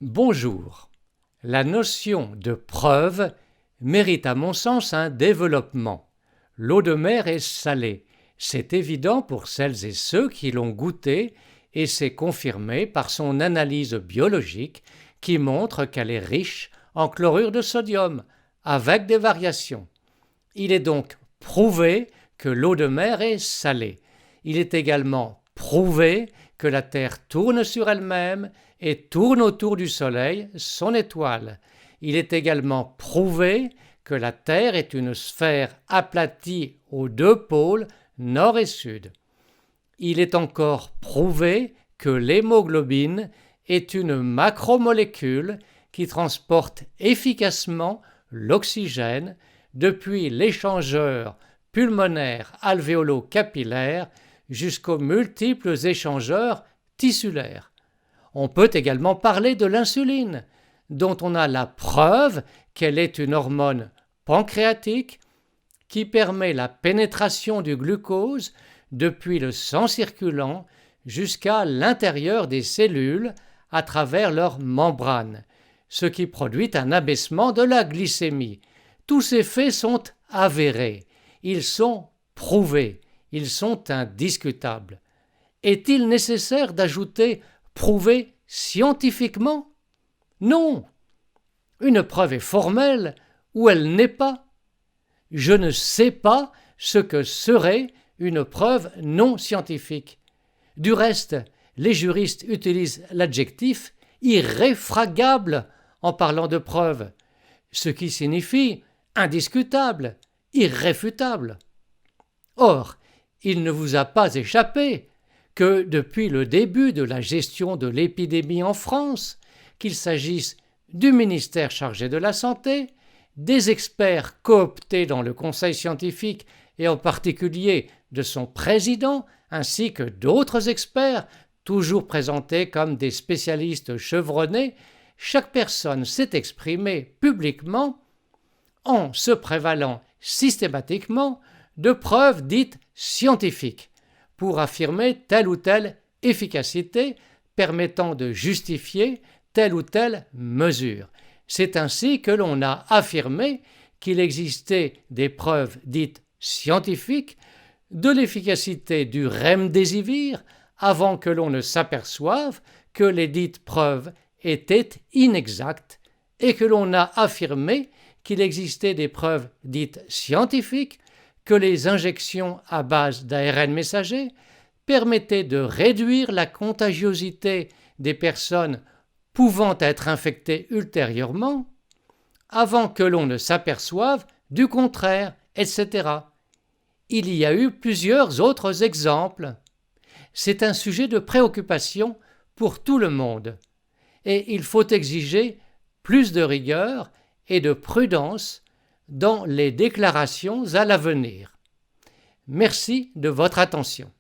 Bonjour. La notion de preuve mérite à mon sens un développement. L'eau de mer est salée. C'est évident pour celles et ceux qui l'ont goûtée et c'est confirmé par son analyse biologique qui montre qu'elle est riche en chlorure de sodium, avec des variations. Il est donc prouvé que l'eau de mer est salée. Il est également prouvé que la Terre tourne sur elle-même et tourne autour du Soleil, son étoile. Il est également prouvé que la Terre est une sphère aplatie aux deux pôles, nord et sud. Il est encore prouvé que l'hémoglobine est une macromolécule qui transporte efficacement l'oxygène depuis l'échangeur pulmonaire alvéolo-capillaire jusqu'aux multiples échangeurs tissulaires. On peut également parler de l'insuline, dont on a la preuve qu'elle est une hormone pancréatique qui permet la pénétration du glucose depuis le sang circulant jusqu'à l'intérieur des cellules à travers leurs membranes, ce qui produit un abaissement de la glycémie. Tous ces faits sont avérés, ils sont prouvés, ils sont indiscutables. Est-il nécessaire d'ajouter « prouvé scientifiquement » ? Non. Une preuve est formelle ou elle n'est pas. Je ne sais pas ce que serait une preuve non scientifique. Du reste, les juristes utilisent l'adjectif irréfragable en parlant de preuve, ce qui signifie indiscutable, irréfutable. Or, il ne vous a pas échappé que depuis le début de la gestion de l'épidémie en France, qu'il s'agisse du ministère chargé de la Santé, des experts cooptés dans le conseil scientifique et en particulier de son président, ainsi que d'autres experts, toujours présentés comme des spécialistes chevronnés, chaque personne s'est exprimée publiquement en se prévalant systématiquement de preuves dites scientifiques pour affirmer telle ou telle efficacité permettant de justifier telle ou telle mesure. C'est ainsi que l'on a affirmé qu'il existait des preuves dites scientifiques de l'efficacité du remdesivir avant que l'on ne s'aperçoive que les dites preuves étaient inexactes et que l'on a affirmé qu'il existait des preuves dites scientifiques que les injections à base d'ARN messager permettaient de réduire la contagiosité des personnes pouvant être infectées ultérieurement, avant que l'on ne s'aperçoive du contraire, etc. Il y a eu plusieurs autres exemples. C'est un sujet de préoccupation pour tout le monde, et il faut exiger plus de rigueur et de prudence dans les déclarations à l'avenir. Merci de votre attention.